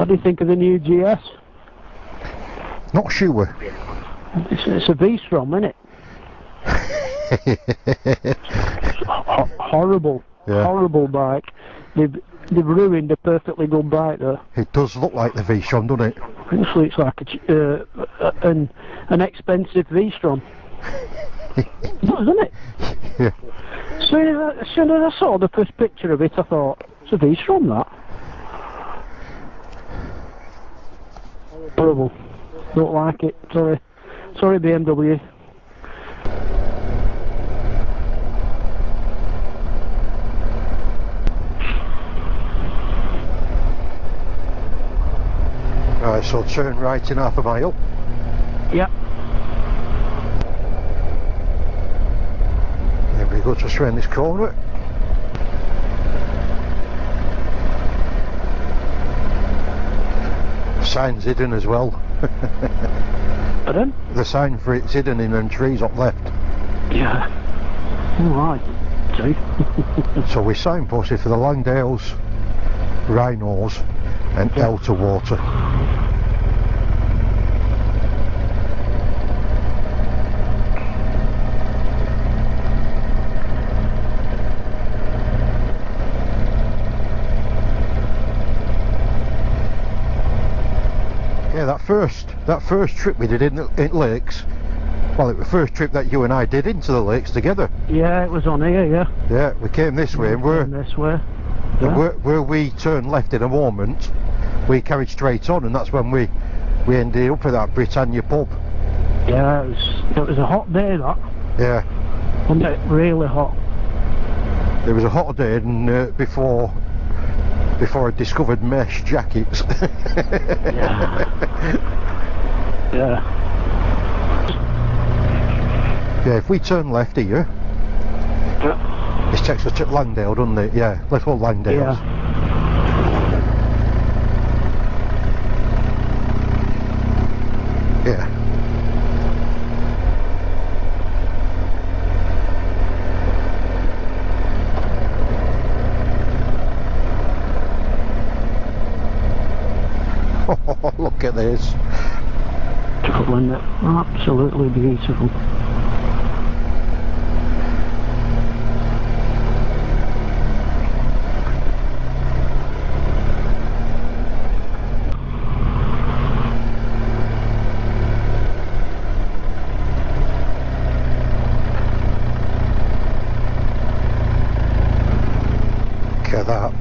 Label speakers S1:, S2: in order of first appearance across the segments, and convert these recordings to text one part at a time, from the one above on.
S1: What do you think of the new GS?
S2: Not sure.
S1: It's a V-Strom, isn't it? Horrible,
S2: Yeah.
S1: horrible bike. They've ruined a perfectly good bike there.
S2: It does look like the V-Strom, doesn't it?
S1: It looks like an expensive V-Strom. Doesn't it?
S2: Yeah.
S1: As soon as I saw the first picture of it, I thought, it's a V-Strom, that. Horrible. Don't like it. Sorry. Sorry, BMW.
S2: Right, so turn right in half a mile.
S1: Yeah.
S2: There we go, just round this corner. Sign's hidden as well.
S1: Pardon?
S2: The sign for it's hidden in them trees up left.
S1: Yeah. Alright. See?
S2: So we signposted for the Langdales, Rhinos and Elter Water. Yeah, that first trip we did in lakes, well, it was the first trip that you and I did into the lakes together.
S1: Yeah, it was on here, yeah.
S2: Yeah, we came this way and
S1: this way.
S2: and
S1: Yeah.
S2: where we turned left in a moment, we carried straight on, and that's when we ended up at that Britannia pub.
S1: Yeah, it was a hot day, that.
S2: Yeah,
S1: Wasn't it? Really hot.
S2: it was a hot day, and before I discovered mesh jackets.
S1: Yeah. Yeah.
S2: Yeah, if we turn left here,
S1: Yeah.
S2: this takes us to Langdale, doesn't it? Yeah, little Langdales.
S1: Yeah.
S2: Yeah. Oh, look at this.
S1: Beautiful, isn't it? Absolutely beautiful.
S2: Look at that.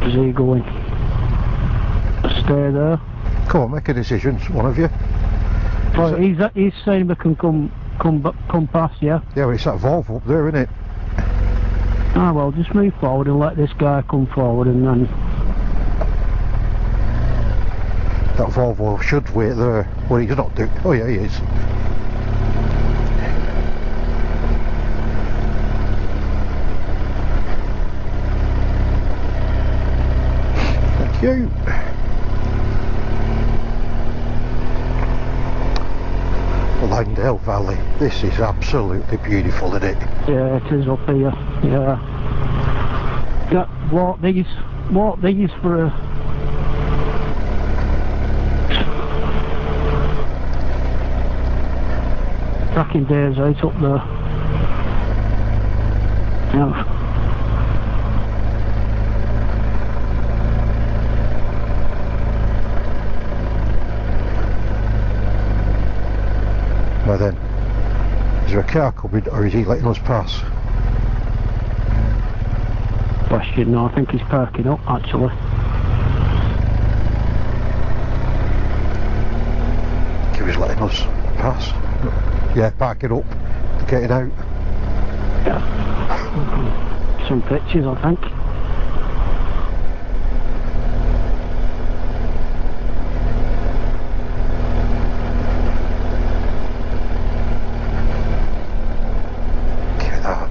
S1: Is he going? Stay there.
S2: Come on, make a decision, one of you.
S1: Oh, he's saying we can come past, yeah?
S2: Yeah, well, it's that Volvo up there, isn't it?
S1: Ah, well, just move forward and let this guy come forward, and then...
S2: That Volvo should wait there. Well, he's not doing... Oh yeah, he is. Thank you. Langdale Valley. This is absolutely beautiful, isn't it?
S1: Yeah, it is up here, yeah. Walk these for a... Cracking days out up there. Yeah.
S2: Well then, is there a car coming, or is he letting us pass?
S1: Question, no, I think he's parking up, actually.
S2: He was letting us pass. Yeah, parking up, getting out.
S1: Yeah. Some pictures, I think.
S2: Look at that.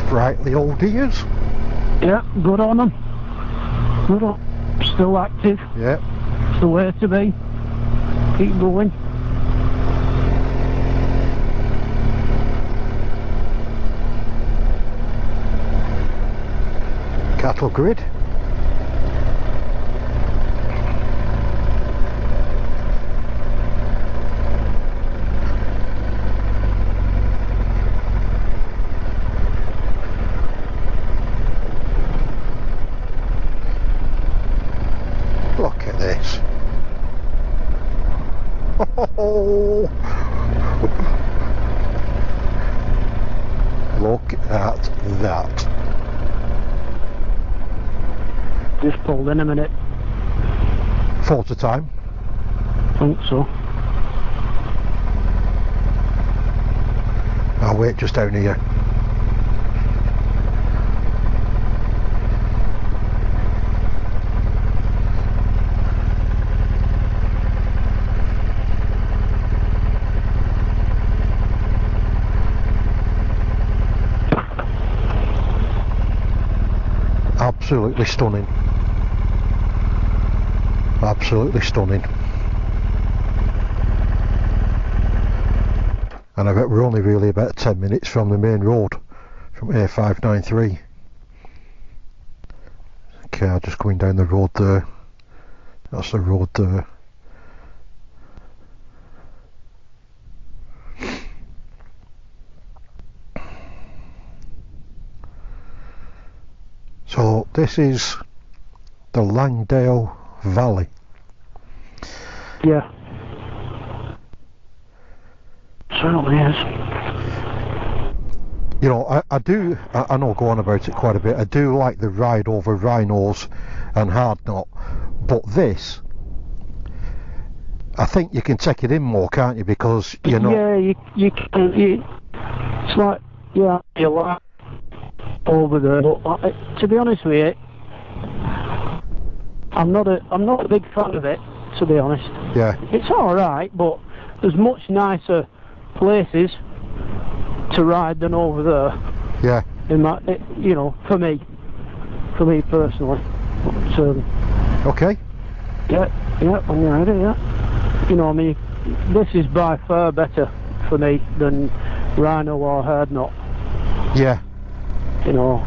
S2: Sprightly old ears.
S1: Yeah, good on them. Good on. Still active.
S2: Yeah.
S1: It's the way to be. Keep going.
S2: Cattle grid. Look at this. Oh. Look at that.
S1: Just pulled in a minute.
S2: 4 time.
S1: Think so.
S2: I'll wait just down here. Absolutely stunning. Absolutely stunning. And I bet we're only really about 10 minutes from the main road, from A593. Car just going down the road there. That's the road there. So this is the Langdale Valley.
S1: Yeah. Certainly is.
S2: You know, I know I go on about it quite a bit. I do like the ride over rhinos and hard knot, but this, I think you can take it in more, can't you? Because you know.
S1: Yeah, you can. It's like, yeah, you like over there. But to be honest with you, I'm not a big fan of it. To be honest.
S2: Yeah.
S1: It's all right, but there's much nicer places to ride than over there.
S2: Yeah.
S1: In my, you know, for me personally. But,
S2: okay.
S1: yeah, when you're ready, yeah. You know, I mean, this is by far better for me than rhino or hard knot.
S2: Yeah.
S1: You know,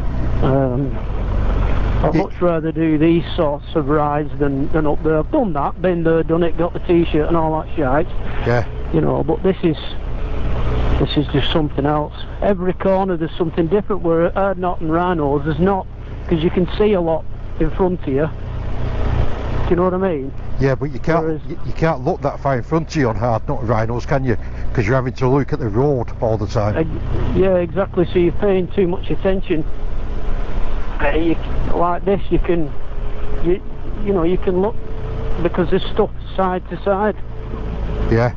S1: I'd much rather do these sorts of rides than up there. I've done that, been there, done it, got the t-shirt and all that shite.
S2: Yeah.
S1: You know, but this is just something else. Every corner there's something different, where hard knot and rhinos there's not, because you can see a lot in front of you. Do you know what I mean?
S2: Yeah, but you can't.
S1: Whereas,
S2: you can't look that far in front of you on hard knot rhinos, can you? Because you're having to look at the road all the time.
S1: Yeah, exactly. So you're paying too much attention. Like this, you can, you know, you can look, because there's stuff side to side.
S2: Yeah.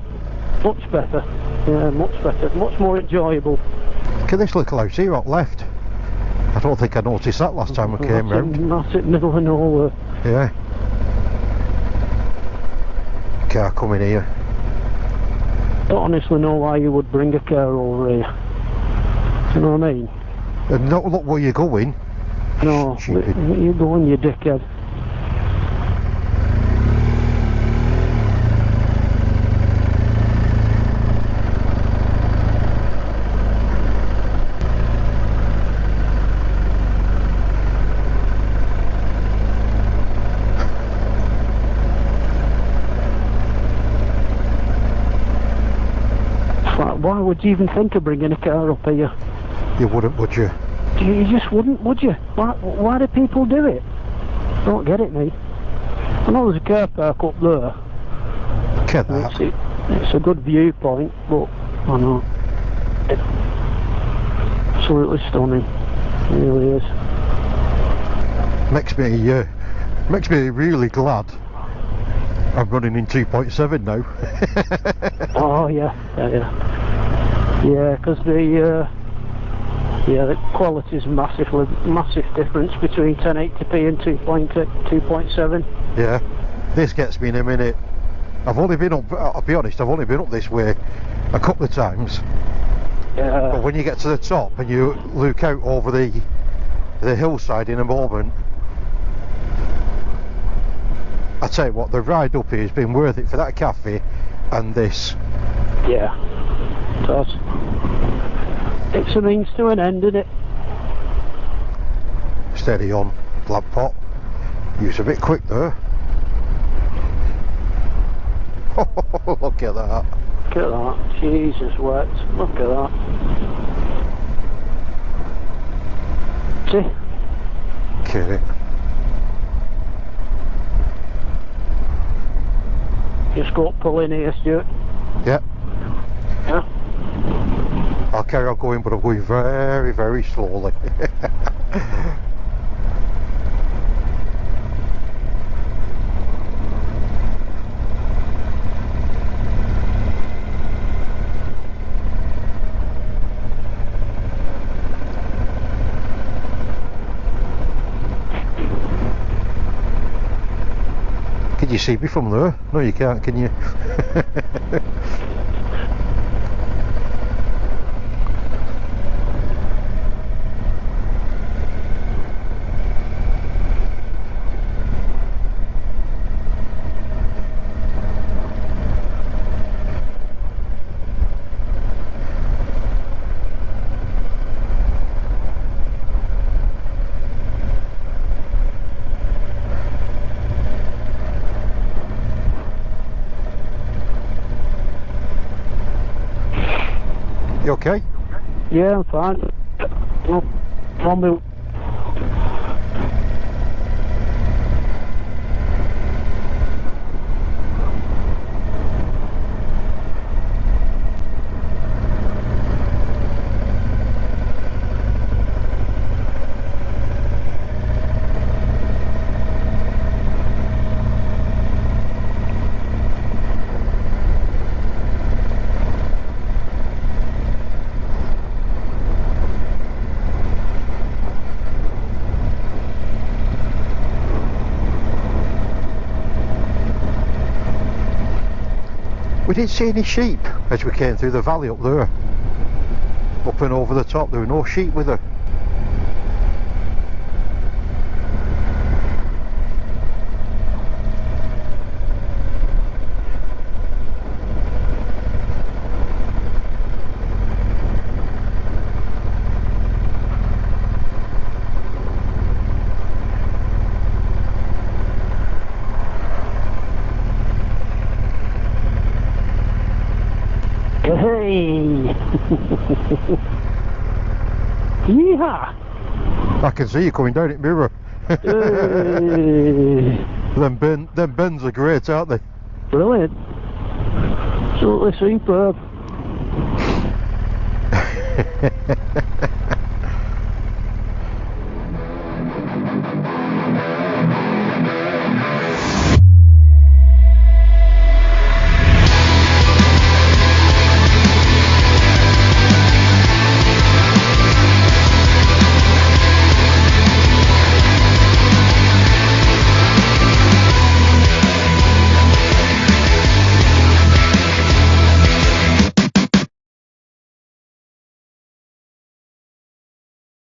S1: Much better. Yeah, much better. Much more enjoyable.
S2: Look at this little house here up left. I don't think I noticed that last time I came round.
S1: That's it, middle of nowhere.
S2: Yeah. Car coming here.
S1: Don't honestly know why you would bring a car over here. Do you know what I mean?
S2: And not look where you're going.
S1: No,
S2: Stupid.
S1: you're going, you dickhead. Why would you even think of bringing a car up here?
S2: You wouldn't, would you?
S1: You just wouldn't, would you? Why do people do it? Don't get it, me. I know there's a car park up there.
S2: Get that.
S1: It's a good viewpoint, but I know. It's absolutely stunning. It really is.
S2: Makes me really glad I'm running in 2.7 now.
S1: Oh yeah, because the quality's massive difference between 1080p and 2.7.
S2: Yeah, this gets me in a minute. I've only been up, I'll be honest, I've only been up this way a couple of times,
S1: Yeah.
S2: But when you get to the top and you look out over the hillside in a moment, I tell you what, the ride up here has been worth it for that cafe and this.
S1: Yeah. It does. It's a means to an end, isn't it?
S2: Steady on, black pot. You was a bit quick there. Oh, look at that.
S1: Look at that. Jesus, wet. Look at that. See?
S2: Okay.
S1: Just go up, pull in here, Stuart.
S2: Yeah.
S1: Yeah.
S2: I'll carry on going, but I'm going very, very slowly. Can you see me from there? No, you can't, can you? You okay?
S1: Yeah, I'm fine. No, on me.
S2: We didn't see any sheep as we came through the valley up there. Up and over the top, there were no sheep with her.
S1: Hey! Yeehaw!
S2: I can see you coming down it, mirror.
S1: Hey.
S2: Them bends are great, aren't they?
S1: Brilliant. Absolutely superb.